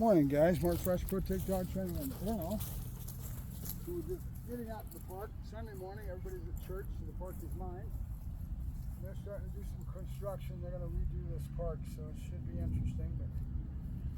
Morning, guys. Mark Fresh Protect Dog Training on Benoît. So we're just getting out to the park. Sunday morning, everybody's at church, so the park is mine. They're starting to do some construction. They're going to redo this park, so it should be interesting. But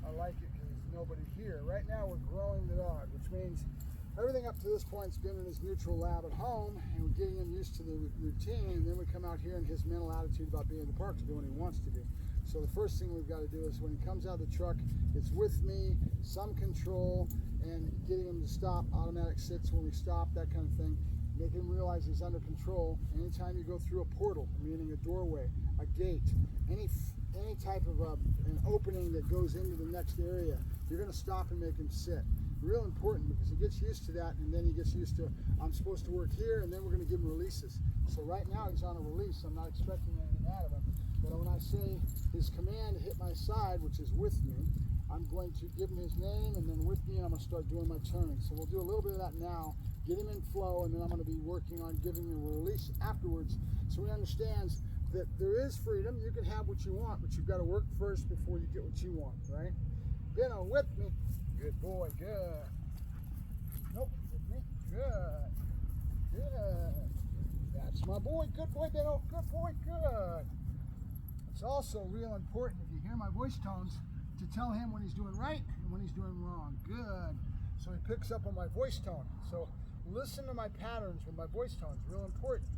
I like it because there's nobody here. Right now, we're growing the dog, which means everything up to this point has been in his neutral lab at home, and we're getting him used to the routine. And then we come out here, and his mental attitude about being in the park is doing what he wants to do. So the first thing we've got to do is when he comes out of the truck, it's with me, some control, and getting him to stop, automatic sits when we stop, that kind of thing. Make him realize he's under control. Anytime you go through a portal, meaning a doorway, a gate, any type of an opening that goes into the next area, you're going to stop and make him sit. Real important because he gets used to that, and then he gets used to, I'm supposed to work here, and then we're going to give him releases. So right now he's on a release. I'm not expecting anything out of him. But when I say his command hit my side, which is with me, I'm going to give him his name, and then with me, I'm going to start doing my turning. So we'll do a little bit of that now, get him in flow, and then I'm going to be working on giving him a release afterwards so he understands that there is freedom. You can have what you want, but you've got to work first before you get what you want, right? Benoît, with me. Good boy, good. Nope, with me. Good. Good. That's my boy. Good boy, Benoît. Good boy, good. It's also real important, if you hear my voice tones, to tell him when he's doing right and when he's doing wrong. Good. So he picks up on my voice tone. So listen to my patterns with my voice tones. Real important.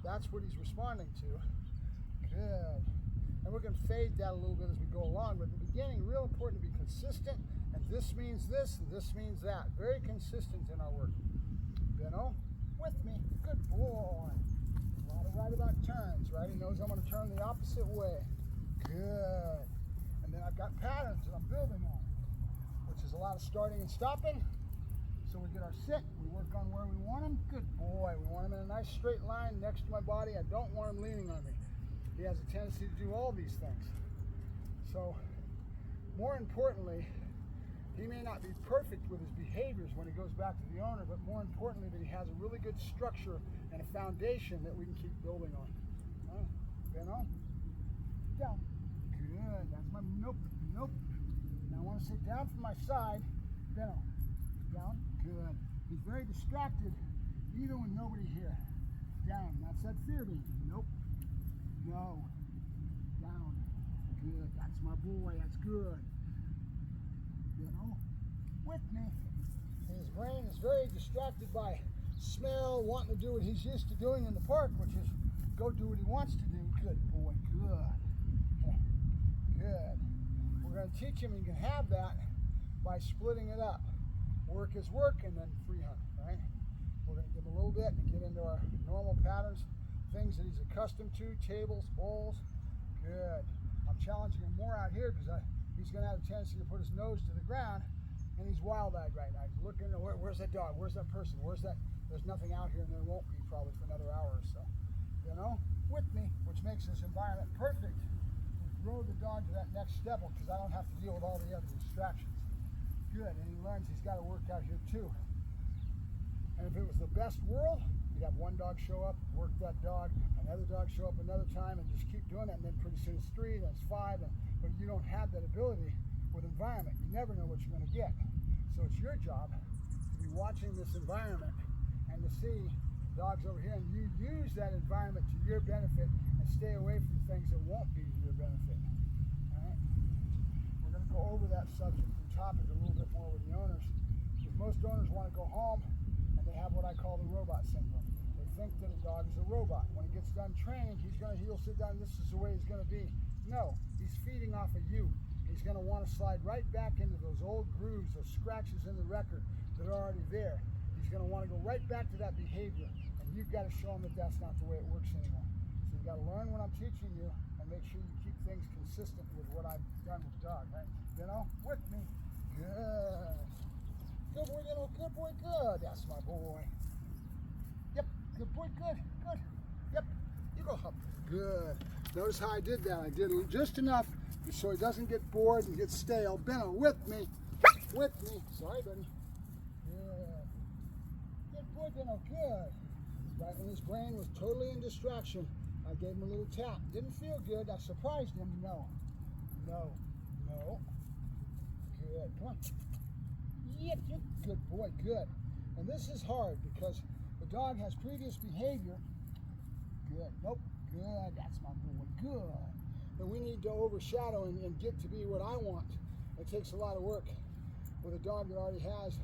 That's what he's responding to. Good. And we're going to fade that a little bit as we go along. But in the beginning, real important to be consistent. And this means this, and this means that. Very consistent in our work. Benoît, with me. Good boy. A lot of right about turns, right? He knows I'm going to turn the opposite way. Good. And then I've got patterns that I'm building on, which is a lot of starting and stopping. So we get our sit, we work on where we want him. Good boy. We want him in a nice straight line next to my body. I don't want him leaning on me. He has a tendency to do all these things. So more importantly, he may not be perfect with his behaviors when he goes back to the owner, but more importantly that he has a really good structure and a foundation that we can keep building on. Benoît, down. Good. That's my nope. Now I want to sit down from my side. Benoît, down. Good. He's very distracted, even with nobody here. Down. That's that fear beat. Nope. No. Down. Good. That's my boy. That's good. Benoît, with me. His brain is very distracted by smell, wanting to do what he's used to doing in the park, which is go do what he wants to do. Good boy, good. Good. We're going to teach him he can have that by splitting it up. Work is work, and then free hunt, right? We're going to give him a little bit and get into our normal patterns, things that he's accustomed to, tables, bowls. Good. I'm challenging him more out here because he's going to have a tendency to put his nose to the ground, and he's wild-eyed right now. He's looking, where's that dog? Where's that person? Where's that? There's nothing out here, and there won't be probably for another hour or so. With me, which makes this environment perfect to grow the dog to that next step because I don't have to deal with all the other distractions. Good, and he learns he's got to work out here too. And if it was the best world, you'd have one dog show up, work that dog, another dog show up another time, and just keep doing that, and then pretty soon it's 3, then it's 5, but you don't have that ability with environment. You never know what you're going to get. So it's your job to be watching this environment and to see dogs over here, and you use that environment to your benefit and stay away from things that won't be to your benefit. All right? We're going to go over that subject and topic a little bit more with the owners, because most owners want to go home and they have what I call the robot syndrome. They think that a dog is a robot. When he gets done training, he'll sit down, this is the way he's going to be. No, he's feeding off of you. He's going to want to slide right back into those old grooves, those scratches in the record that are already there. He's going to want to go right back to that behavior, and you've got to show him that that's not the way it works anymore. So you've got to learn what I'm teaching you and make sure you keep things consistent with what I've done with dog, right? With me. Good. Good boy, good boy, good. That's my boy. Yep, good boy, good. Yep, you go up. Good. Notice how I did that. I did just enough so he doesn't get bored and get stale. Benoît, with me. Sorry, buddy. Good. Good boy, Benoît, good. Right when his brain was totally in distraction, I gave him a little tap. Didn't feel good. I surprised him. No. Good. Come on. Yep, yep. Good boy. Good. And this is hard because the dog has previous behavior. Good. Nope. Good. That's my boy. Good. And we need to overshadow and get to be what I want. It takes a lot of work with a dog that already has,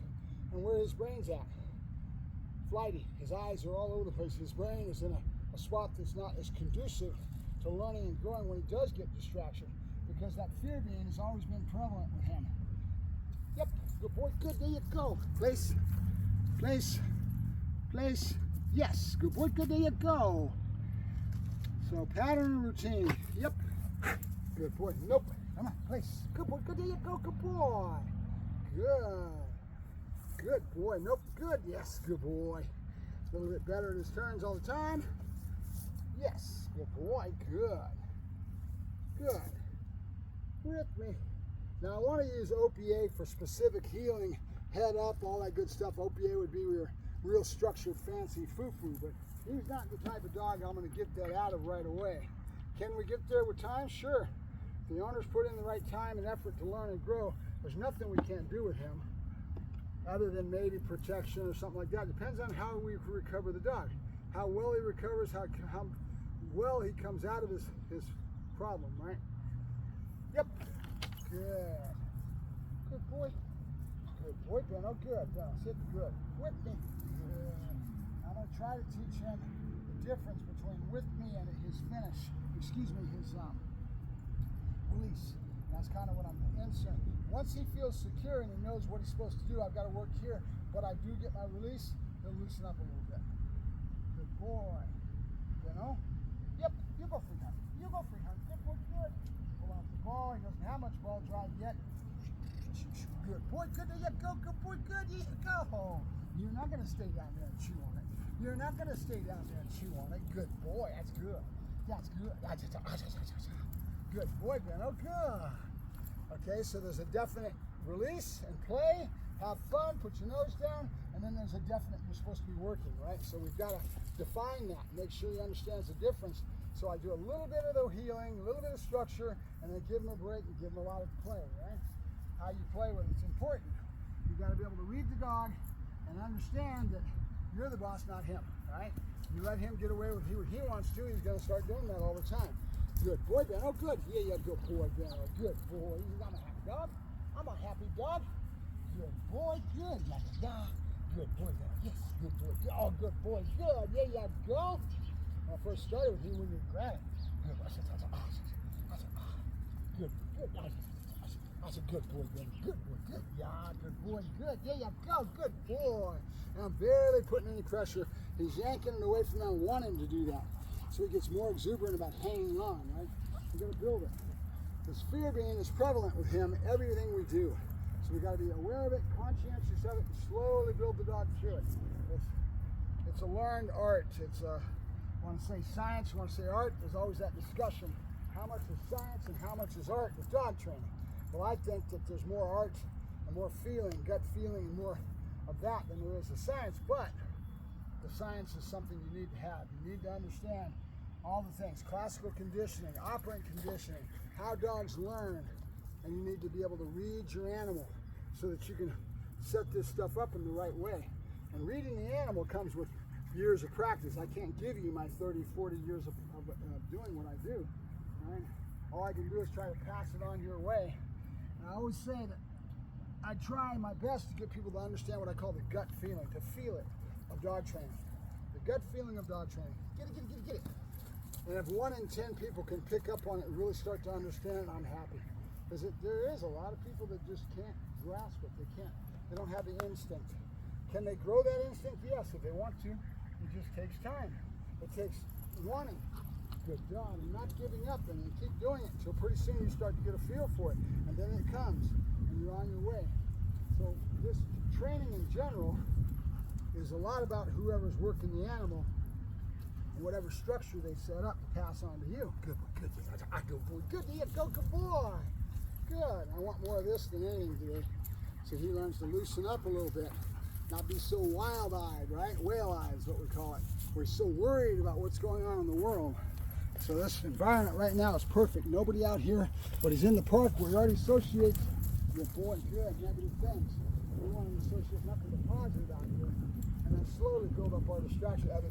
and where his brain's at. Flighty. His eyes are all over the place. His brain is in a spot that's not as conducive to learning and growing when he does get distraction, because that fear being has always been prevalent with him. Yep. Good boy. Good. There you go. Place. Place. Place. Yes. Good boy. Good. There you go. So pattern and routine. Yep. Good boy. Nope. Come on. Place. Good boy. Good. There you go. Good boy. Good. Good boy. Nope. Good. Yes. Good boy. A little bit better at his turns all the time. Yes. Good boy. Good. Good. With me. Now I want to use OPA for specific healing, head up, all that good stuff. OPA would be your real structured, fancy foo-foo, but he's not the type of dog I'm going to get that out of right away. Can we get there with time? Sure. If the owner's put in the right time and effort to learn and grow, there's nothing we can't do with him other than maybe protection or something like that. Depends on how we recover the dog, how well he recovers, how well he comes out of his problem, right? Yep. Good. Good boy. Good boy, Beno. Good. Beno, sit good. With me. Good. I'm going to try to teach him the difference between with me and his finish. Excuse me, his release. That's kind of what I'm inserting. Once he feels secure and he knows what he's supposed to do, I've got to work here, but I do get my release, he'll loosen up a little bit. Good boy. Beno. Yep. You go free hunt. You go free hunt. Good boy. Good. Pull off the ball. He doesn't have much ball drive yet. Good boy. Good. There you go. Good boy. Good. There you go. You're not going to stay down there and chew on it. You're not going to stay down there and chew on it. Good boy. That's good. That's good. Good boy, Beno. Good. Okay, so there's a definite release and play. Have fun. Put your nose down. And then there's a definite you're supposed to be working, right? So we've got to define that. Make sure he understands the difference. So I do a little bit of the healing, a little bit of structure, and then give him a break and give him a lot of play, right? How you play with it's important. You've got to be able to read the dog and understand that you're the boss, not him, right? You let him get away with what he wants to, he's going to start doing that all the time. Good boy, Beno. Good. Yeah, good boy, Beno. Good boy. I'm a happy dog. I'm a happy dog. Good boy. Good. Yeah. Good boy, Beno. Yes. Good boy. Oh, good boy. Good. Yeah, you go. When I first started with him, we didn't grab it. Good. Good. Good. That's a good boy, Beno. Good boy. Good. Yeah, good boy. Good. Yeah, you go. Good boy. And I'm barely putting any pressure. He's yanking it away from me. I want him to do that, so he gets more exuberant about hanging on, right? We're going to build it. This fear being is prevalent with him, everything we do. So we got to be aware of it, conscientious of it, and slowly build the dog through it. It's a learned art. It's I want to say science, I want to say art. There's always that discussion. How much is science and how much is art with dog training? Well, I think that there's more art and more feeling, gut feeling, and more of that than there is of science, but the science is something you need to have. You need to understand all the things, classical conditioning, operant conditioning, how dogs learn, and you need to be able to read your animal so that you can set this stuff up in the right way. And reading the animal comes with years of practice. I can't give you my 30, 40 years of doing what I do. Right? All I can do is try to pass it on your way. And I always say that I try my best to get people to understand what I call the gut feeling, to feel it, of dog training. The gut feeling of dog training. Get it. And if 1 in 10 people can pick up on it and really start to understand it, I'm happy. Because there is a lot of people that just can't grasp it. They don't have the instinct. Can they grow that instinct? Yes, if they want to. It just takes time. It takes wanting. Good dog. And not giving up, and you keep doing it until pretty soon you start to get a feel for it. And then it comes, and you're on your way. So this training in general is a lot about whoever's working the animal and whatever structure they set up to pass on to you. Good boy, good. Good boy, good. There you go, good boy. Good. I want more of this than anything today. So he learns to loosen up a little bit. Not be so wild-eyed, right? Whale-eyed is what we call it. We're so worried about what's going on in the world. So this environment right now is perfect. Nobody out here, but he's in the park where he already associates you're born pure and negative things. We want to associate nothing but positive out here, and then slowly build up our distraction. Have it